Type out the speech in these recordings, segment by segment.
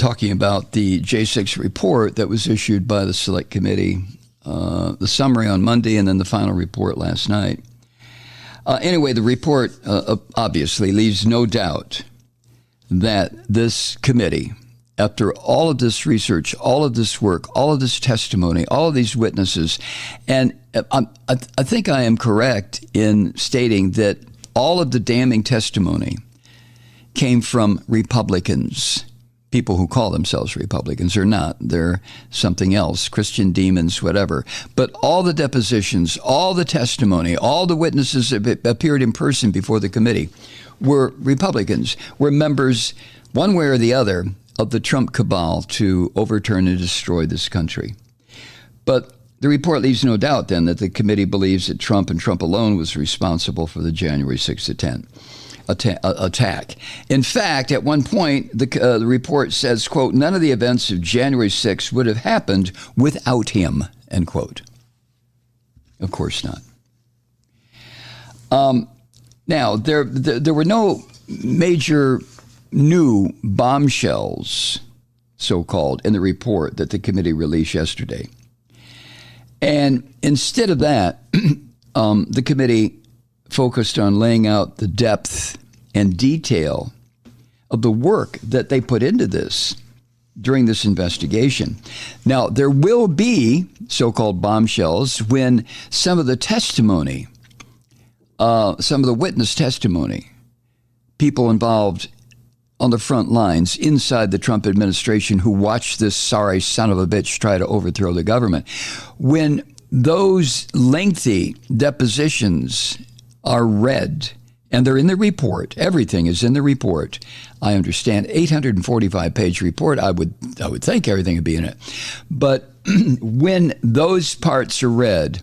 talking about the J6 report that was issued by the Select Committee, the summary on Monday, and then the final report last night. Anyway, the report obviously leaves no doubt that this committee, after all of this research, all of this work, all of this testimony, all of these witnesses, and I think I am correct in stating that all of the damning testimony came from Republicans, people who call themselves Republicans. They're not. They're something else, Christian demons, whatever. But all the depositions, all the testimony, all the witnesses that appeared in person before the committee were Republicans, were members, one way or the other, of the Trump cabal to overturn and destroy this country. But the report leaves no doubt, then, that the committee believes that Trump and Trump alone was responsible for the January 6th attack. In fact, at one point, the report says, quote, none of the events of January 6th would have happened without him, end quote. Of course not. Now, there were no major new bombshells, so-called, in the report that the committee released yesterday. And instead of that, the committee focused on laying out the depth and detail of the work that they put into this during this investigation. Now, there will be so-called bombshells when some of the testimony, some of the witness testimony, people involved on the front lines inside the Trump administration who watched this sorry son of a bitch try to overthrow the government, when those lengthy depositions are read, and they're in the report. Everything is in the report. I understand 845-page report. I would think everything would be in it. But when those parts are read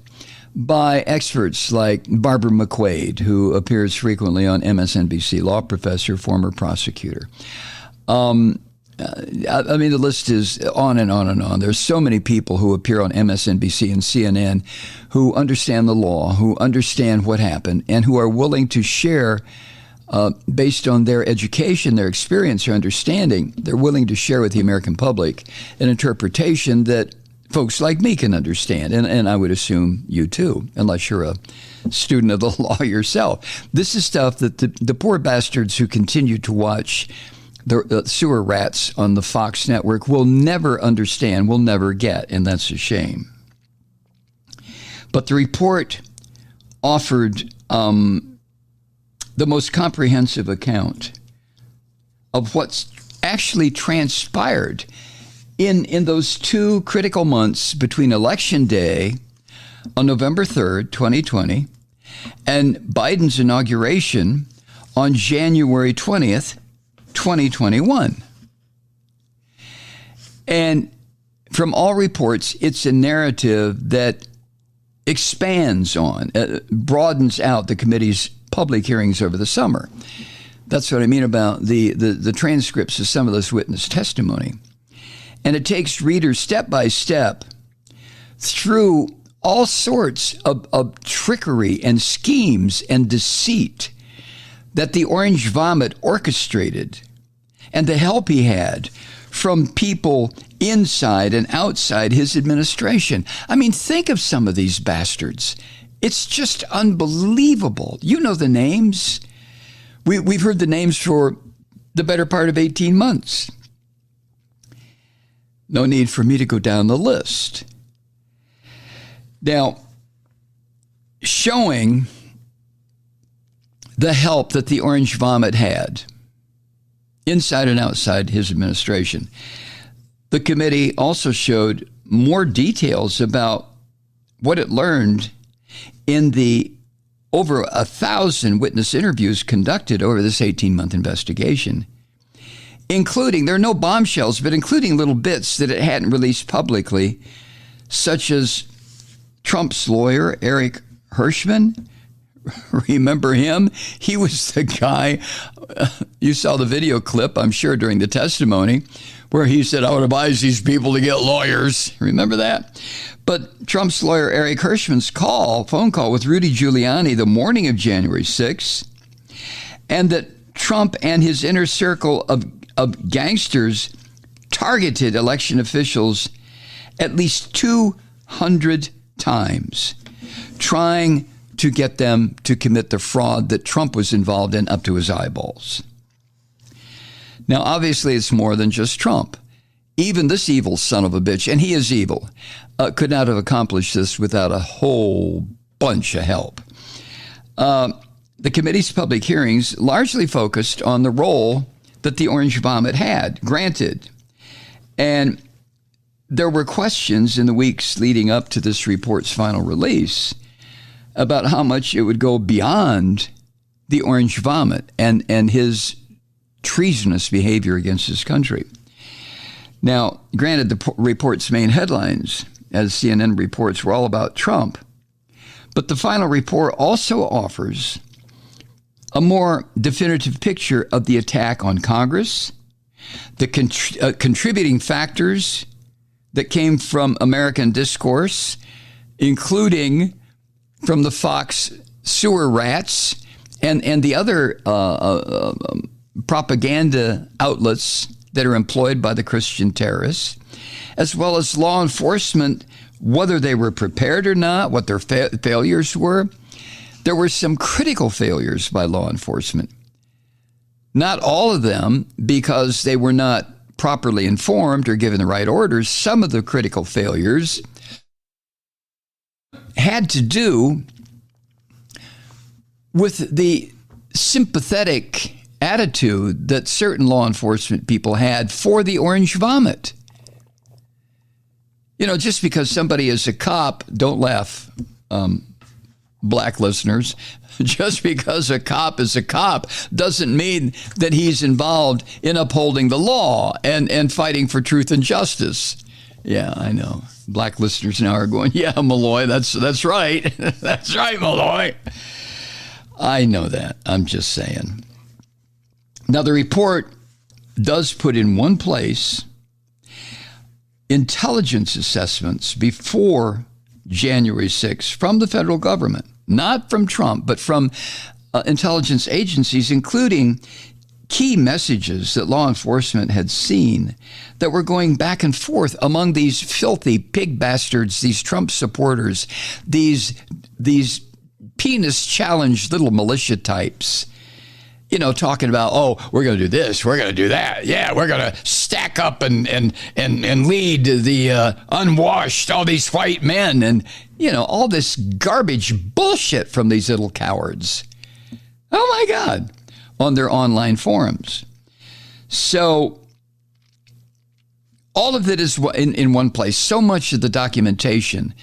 by experts like Barbara McQuaid, who appears frequently on MSNBC, law professor, former prosecutor. I mean, the list is on and on and on. There's so many people who appear on MSNBC and CNN who understand the law, who understand what happened, and who are willing to share, based on their education, their experience, their understanding, they're willing to share with the American public an interpretation that folks like me can understand, and I would assume you too, unless you're a student of the law yourself. This is stuff that the poor bastards who continue to watch the sewer rats on the Fox network will never understand, will never get, and that's a shame. But the report offered the most comprehensive account of what's actually transpired in those two critical months between Election Day on November 3rd, 2020, and Biden's inauguration on January 20th, 2021. And from all reports, it's a narrative that expands on, broadens out the committee's public hearings over the summer. That's what I mean about the transcripts of some of this witness testimony. And it takes readers step by step through all sorts of trickery and schemes and deceit that the Orange Vomit orchestrated, and the help he had from people inside and outside his administration. I mean, think of some of these bastards. It's just unbelievable. You know the names. We've heard the names for the better part of 18 months. No need for me to go down the list. Now, showing the help that the Orange Vomit had inside and outside his administration, the committee also showed more details about what it learned in the over 1,000 witness interviews conducted over this 18-month investigation, including, there are no bombshells, but including little bits that it hadn't released publicly, such as Trump's lawyer, Eric Hirschman. Remember him? He was the guy, you saw the video clip, I'm sure, during the testimony, where he said, I would advise these people to get lawyers. Remember that? But Trump's lawyer, Eric Hirschman's phone call with Rudy Giuliani the morning of January 6th, and that Trump and his inner circle of gangsters targeted election officials at least 200 times, trying to get them to commit the fraud that Trump was involved in up to his eyeballs. Now, obviously, it's more than just Trump. Even this evil son of a bitch, and he is evil, could not have accomplished this without a whole bunch of help. The committee's public hearings largely focused on the role that the orange vomit had, granted. And there were questions in the weeks leading up to this report's final release about how much it would go beyond the orange vomit and his treasonous behavior against his country. Now, granted, the report's main headlines, as CNN reports, were all about Trump, but the final report also offers a more definitive picture of the attack on Congress, the contributing factors that came from American discourse, including from the Fox sewer rats and the other propaganda outlets that are employed by the Christian terrorists, as well as law enforcement, whether they were prepared or not, what their failures were. There were some critical failures by law enforcement. Not all of them because they were not properly informed or given the right orders. Some of the critical failures had to do with the sympathetic attitude that certain law enforcement people had for the orange vomit. You know, just because somebody is a cop, don't laugh, black listeners, just because a cop is a cop doesn't mean that he's involved in upholding the law and fighting for truth and justice. Yeah, I know. Black listeners now are going, yeah, Malloy, that's right. That's right, Malloy. I know that. I'm just saying. Now, the report does put in one place intelligence assessments before January 6th from the federal government, not from Trump, but from intelligence agencies, including key messages that law enforcement had seen that were going back and forth among these filthy pig bastards, these Trump supporters, these penis-challenged little militia types. You know, talking about, oh, we're going to do this, we're going to do that. Yeah, we're going to stack up and lead the unwashed, all these white men, and, you know, all this garbage bullshit from these little cowards. Oh, my God, on their online forums. So all of it is in one place. So much of the documentation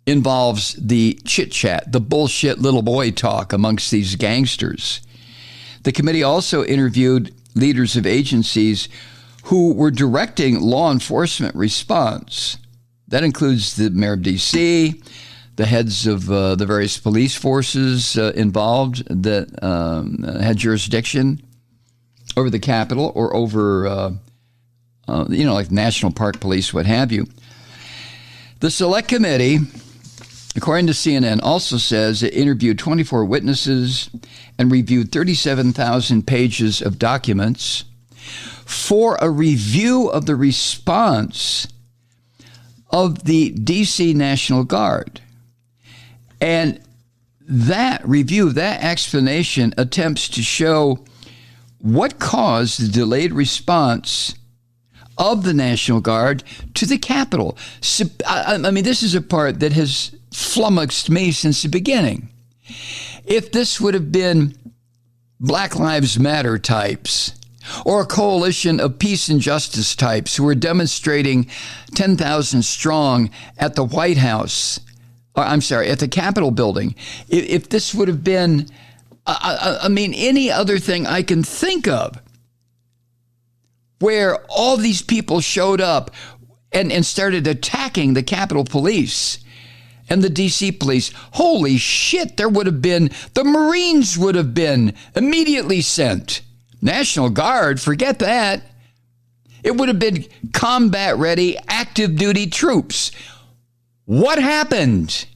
involves the chit-chat, the bullshit little boy talk amongst these gangsters. The committee also interviewed leaders of agencies who were directing law enforcement response. That includes the mayor of D.C., the heads of the various police forces involved that had jurisdiction over the Capitol or over, like National Park Police, what have you. The Select Committee, according to CNN, also says it interviewed 24 witnesses and reviewed 37,000 pages of documents for a review of the response of the D.C. National Guard. And that review, that explanation attempts to show what caused the delayed response of the National Guard to the Capitol. I mean, this is a part that has flummoxed me since the beginning. If this would have been Black Lives Matter types or a coalition of peace and justice types who were demonstrating 10,000 strong at the White House, at the Capitol building, if this would have been, any other thing I can think of where all these people showed up and started attacking the Capitol Police and the D.C. police, holy shit, the Marines would have been immediately sent. National Guard, forget that. It would have been combat-ready, active-duty troops. What happened?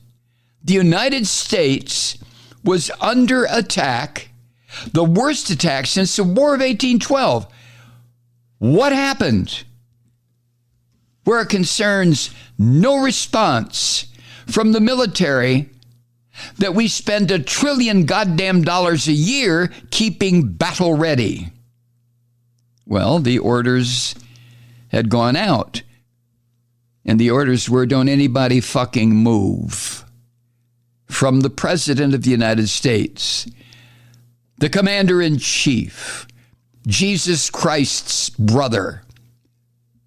The United States was under attack, the worst attack since the War of 1812. What happened? where it concerns no response from the military that we spend $1 trillion goddamn dollars a year keeping battle ready. Well, the orders had gone out. And the orders were, don't anybody fucking move. From the President of the United States, the Commander-in-Chief, Jesus Christ's brother,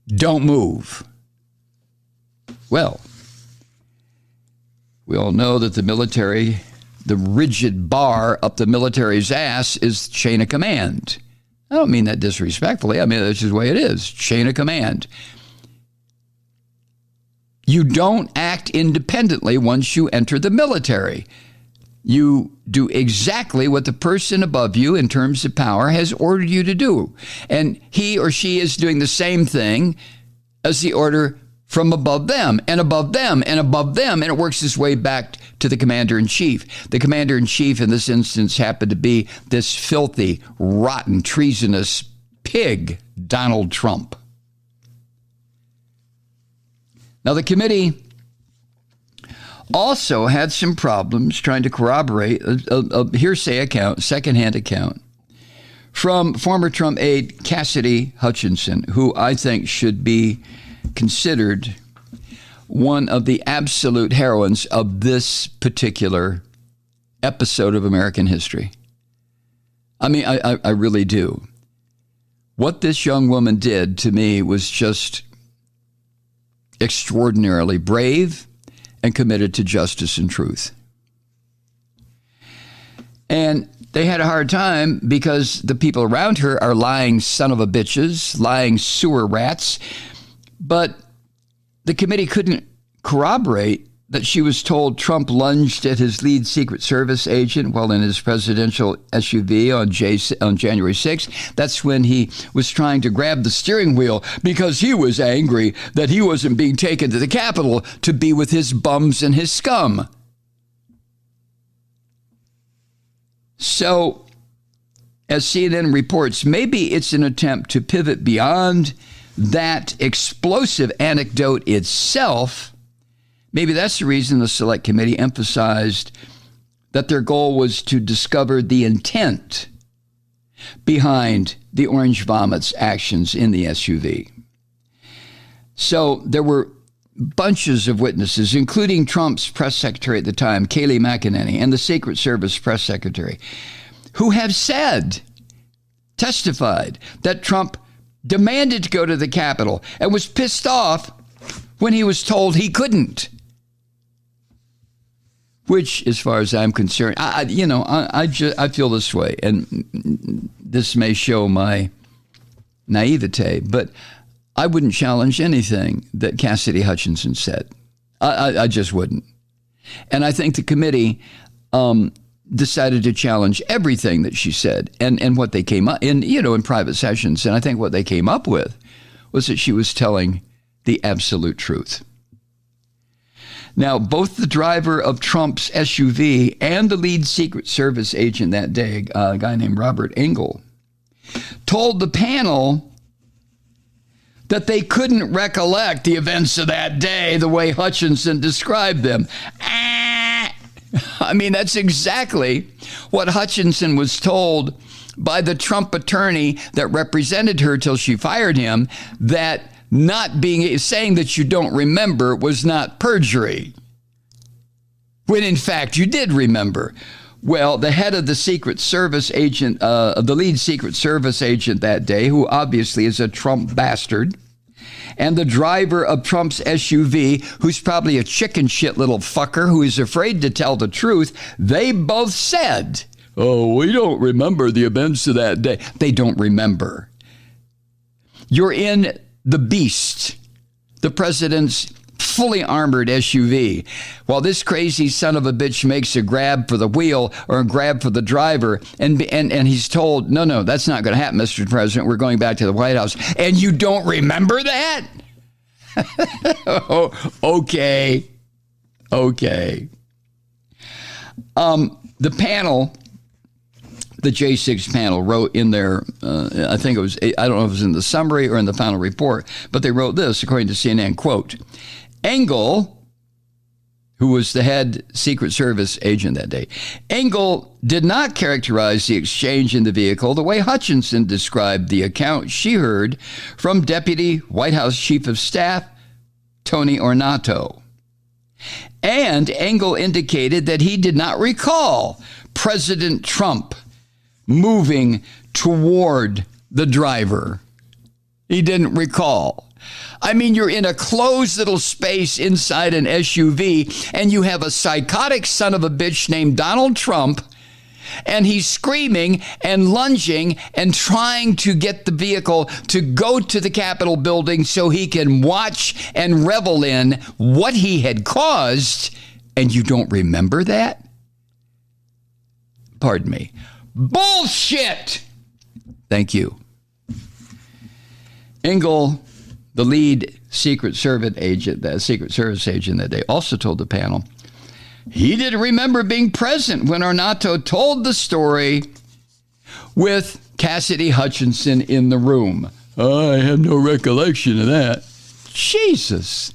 don't move. Well, we all know that the military, the rigid bar up the military's ass is chain of command. I don't mean that disrespectfully. I mean, that's just the way it is. Chain of command. You don't act independently once you enter the military. You do exactly what the person above you in terms of power has ordered you to do. And he or she is doing the same thing as the order from above them and above them and above them. And it works its way back to the commander-in-chief. The commander-in-chief in this instance happened to be this filthy, rotten, treasonous pig, Donald Trump. Now, the committee also had some problems trying to corroborate a hearsay account, secondhand account, from former Trump aide Cassidy Hutchinson, who I think should be considered one of the absolute heroines of this particular episode of American history. I mean, I really do. What this young woman did to me was just extraordinarily brave and committed to justice and truth. And they had a hard time because the people around her are lying son of a bitches, lying sewer rats. But the committee couldn't corroborate that she was told Trump lunged at his lead Secret Service agent while in his presidential SUV on January 6th. That's when he was trying to grab the steering wheel because he was angry that he wasn't being taken to the Capitol to be with his bums and his scum. So, as CNN reports, maybe it's an attempt to pivot beyond that explosive anecdote itself. Maybe that's the reason the Select Committee emphasized that their goal was to discover the intent behind the Orange Vomit's actions in the SUV. So there were bunches of witnesses, including Trump's press secretary at the time, Kayleigh McEnany, and the Secret Service press secretary, who have testified that Trump demanded to go to the Capitol and was pissed off when he was told he couldn't. Which, as far as I'm concerned, I feel this way, and this may show my naivete, but I wouldn't challenge anything that Cassidy Hutchinson said. I just wouldn't. And I think the committee decided to challenge everything that she said and what they came up in private sessions. And I think what they came up with was that she was telling the absolute truth. Now, both the driver of Trump's SUV and the lead Secret Service agent that day, a guy named Robert Engel, told the panel that they couldn't recollect the events of that day the way Hutchinson described them. I mean, that's exactly what Hutchinson was told by the Trump attorney that represented her till she fired him, that saying that you don't remember was not perjury, when in fact you did remember. Well, the head of the Secret Service agent, the lead Secret Service agent that day, who obviously is a Trump bastard, and the driver of Trump's SUV, who's probably a chicken shit little fucker who is afraid to tell the truth, they both said, "Oh, we don't remember the events of that day." They don't remember. You're in the Beast, the president's fully armored SUV, while this crazy son of a bitch makes a grab for the wheel or a grab for the driver, and he's told, no, that's not going to happen, Mr. President. We're going back to the White House. And you don't remember that? Oh, okay. The panel the J6 panel wrote in their, I think it was, I don't know if it was in the summary or in the final report, but they wrote this, according to CNN, quote, Engel, who was the head Secret Service agent that day, Engel did not characterize the exchange in the vehicle the way Hutchinson described the account she heard from Deputy White House Chief of Staff Tony Ornato. And Engel indicated that he did not recall President Trump moving toward the driver. He didn't recall. I mean, you're in a closed little space inside an SUV, and you have a psychotic son of a bitch named Donald Trump, and he's screaming and lunging and trying to get the vehicle to go to the Capitol building so he can watch and revel in what he had caused, and you don't remember that? Pardon me. Bullshit! Thank you. Engel, the lead Secret Service agent that day, also told the panel he didn't remember being present when Ornato told the story with Cassidy Hutchinson in the room. I have no recollection of that. Jesus.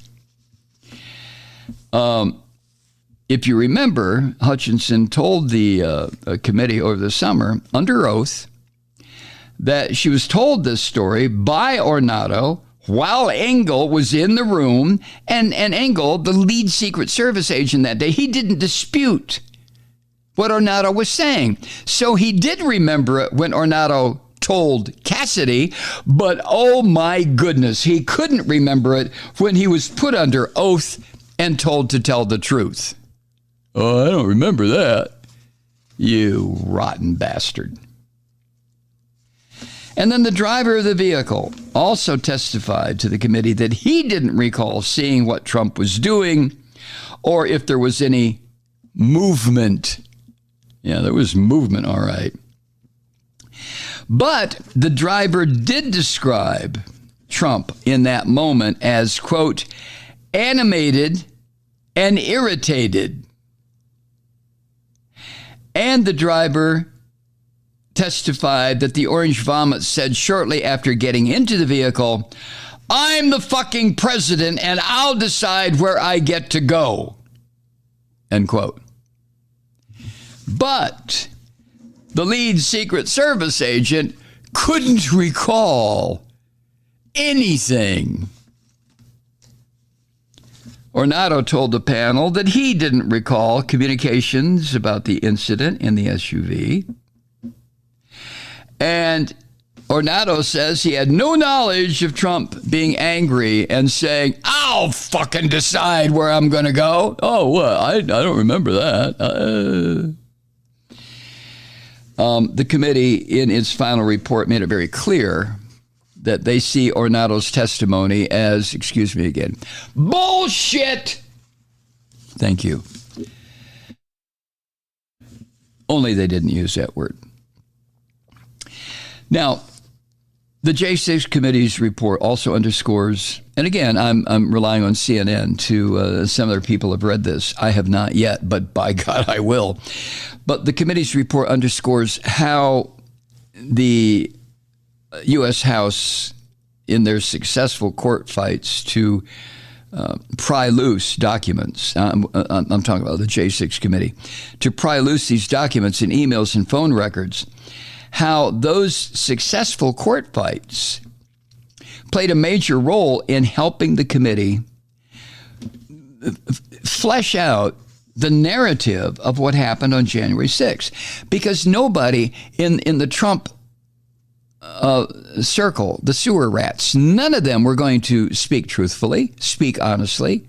If you remember, Hutchinson told the committee over the summer, under oath, that she was told this story by Ornato while Engel was in the room, and Engel, the lead Secret Service agent that day, he didn't dispute what Ornato was saying. So he did remember it when Ornato told Cassidy, but oh my goodness, he couldn't remember it when he was put under oath and told to tell the truth. Oh, I don't remember that. You rotten bastard. And then the driver of the vehicle also testified to the committee that he didn't recall seeing what Trump was doing or if there was any movement. Yeah, there was movement, all right. But the driver did describe Trump in that moment as, quote, animated and irritated. And the driver testified that the orange vomit said shortly after getting into the vehicle, I'm the fucking president and I'll decide where I get to go, end quote. But the lead Secret Service agent couldn't recall anything. Ornato told the panel that he didn't recall communications about the incident in the SUV. And Ornato says he had no knowledge of Trump being angry and saying, I'll fucking decide where I'm going to go. Oh, what? I don't remember that. The committee, in its final report, made it very clear that they see Ornato's testimony as, excuse me again, bullshit. Thank you. Only they didn't use that word. Now, the J6 committee's report also underscores, and again, I'm relying on CNN to, some other people have read this. I have not yet, but by God, I will. But the committee's report underscores how the U.S. House, in their successful court fights to pry loose documents, I'm talking about the J6 committee, to pry loose these documents and emails and phone records, how those successful court fights played a major role in helping the committee flesh out the narrative of what happened on January 6th. Because nobody in the Trump circle, the sewer rats, none of them were going to speak truthfully, speak honestly.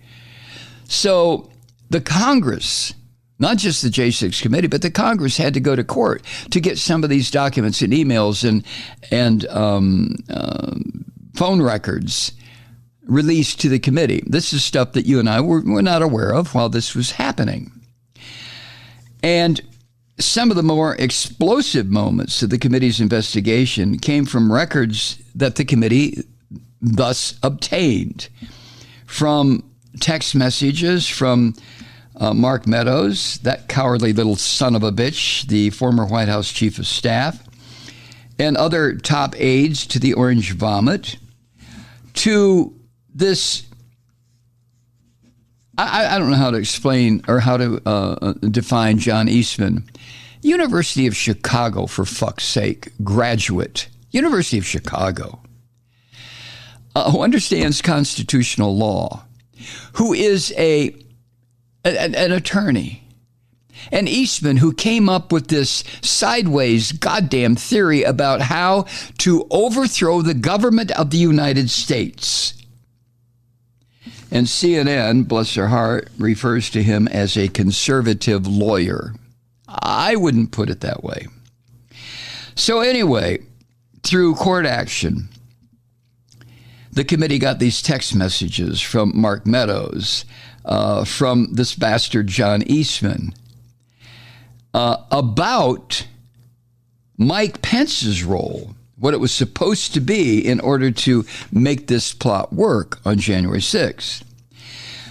So the Congress, not just the J6 committee, but the Congress had to go to court to get some of these documents and emails and phone records released to the committee. This is stuff that you and I were not aware of while this was happening. And some of the more explosive moments of the committee's investigation came from records that the committee thus obtained from text messages, from Mark Meadows, that cowardly little son of a bitch, the former White House chief of staff, and other top aides to the Orange Vomit, to this, I don't know how to explain or how to define John Eastman. University of Chicago, for fuck's sake, graduate. University of Chicago. Who understands constitutional law, who is an attorney. And Eastman, who came up with this sideways goddamn theory about how to overthrow the government of the United States. And CNN, bless their heart, refers to him as a conservative lawyer. I wouldn't put it that way. So anyway, through court action, the committee got these text messages from Mark Meadows, from this bastard John Eastman, about Mike Pence's role, what it was supposed to be in order to make this plot work on January 6th.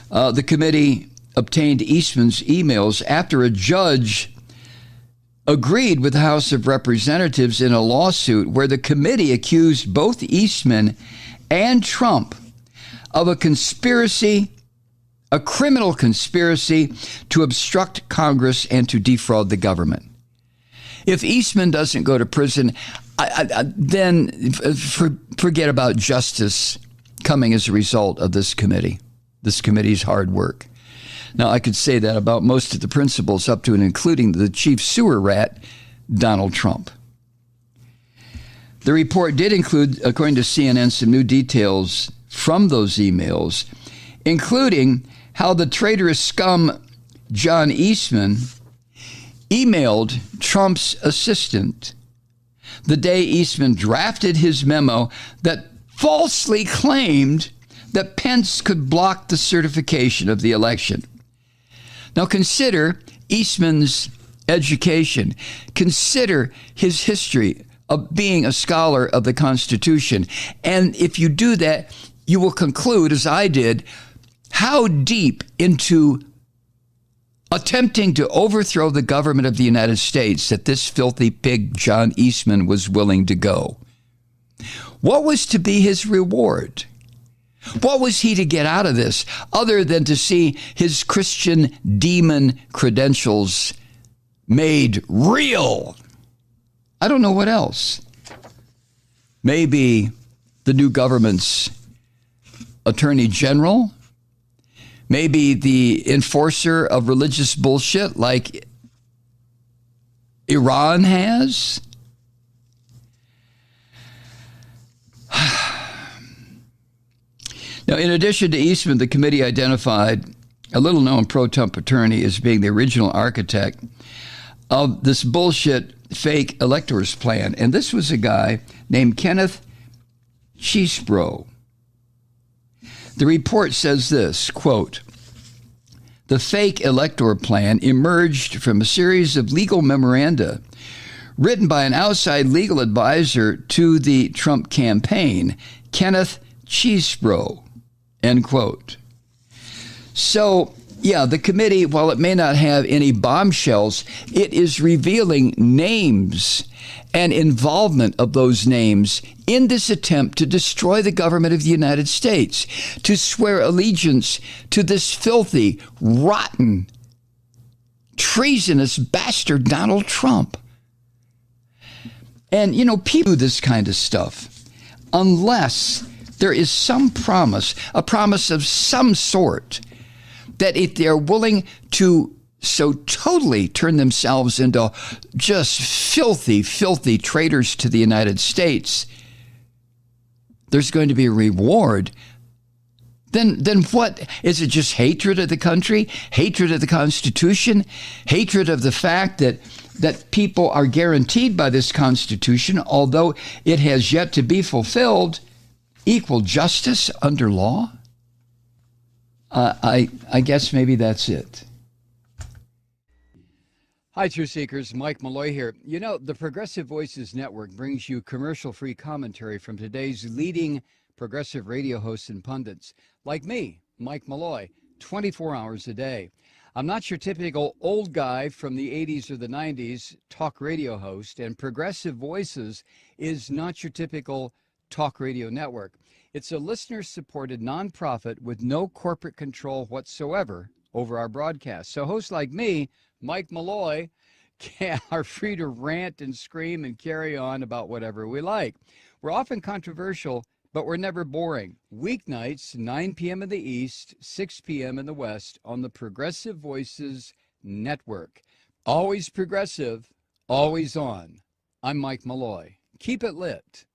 The committee obtained Eastman's emails after a judge agreed with the House of Representatives in a lawsuit where the committee accused both Eastman and Trump of a conspiracy, a criminal conspiracy to obstruct Congress and to defraud the government. If Eastman doesn't go to prison, then forget about justice coming as a result of this committee's hard work. Now, I could say that about most of the principals up to and including the chief sewer rat, Donald Trump. The report did include, according to CNN, some new details from those emails, including how the traitorous scum John Eastman emailed Trump's assistant the day Eastman drafted his memo that falsely claimed that Pence could block the certification of the election. Now consider Eastman's education. Consider his history of being a scholar of the Constitution. And if you do that, you will conclude, as I did, how deep into attempting to overthrow the government of the United States that this filthy pig John Eastman was willing to go. What was to be his reward? What was he to get out of this other than to see his Christian demon credentials made real? I don't know what else. Maybe the new government's attorney general? Maybe the enforcer of religious bullshit like Iran has? Now, in addition to Eastman, the committee identified a little-known pro-Trump attorney as being the original architect of this bullshit fake electors plan. And this was a guy named Kenneth Chesebro. The report says this, quote, "The fake elector plan emerged from a series of legal memoranda written by an outside legal advisor to the Trump campaign, Kenneth Chesebro," end quote. So, yeah, the committee, while it may not have any bombshells, it is revealing names and involvement of those names in this attempt to destroy the government of the United States, to swear allegiance to this filthy, rotten, treasonous bastard Donald Trump. And, you know, people do this kind of stuff unless there is some promise, a promise of some sort, that if they're willing to so totally turn themselves into just filthy, filthy traitors to the United States, there's going to be a reward. Then what? Is it just hatred of the country? Hatred of the Constitution? Hatred of the fact that people are guaranteed by this Constitution, although it has yet to be fulfilled, equal justice under law? I guess maybe that's it. Hi, Truth Seekers. Mike Malloy here. You know, the Progressive Voices Network brings you commercial-free commentary from today's leading progressive radio hosts and pundits, like me, Mike Malloy, 24 hours a day. I'm not your typical old guy from the 80s or the 90s talk radio host, and Progressive Voices is not your typical talk radio network. It's a listener-supported nonprofit with no corporate control whatsoever over our broadcast. So hosts like me, Mike Malloy, are free to rant and scream and carry on about whatever we like. We're often controversial, but we're never boring. Weeknights, 9 p.m. in the East, 6 p.m. in the West on the Progressive Voices Network. Always progressive, always on. I'm Mike Malloy. Keep it lit.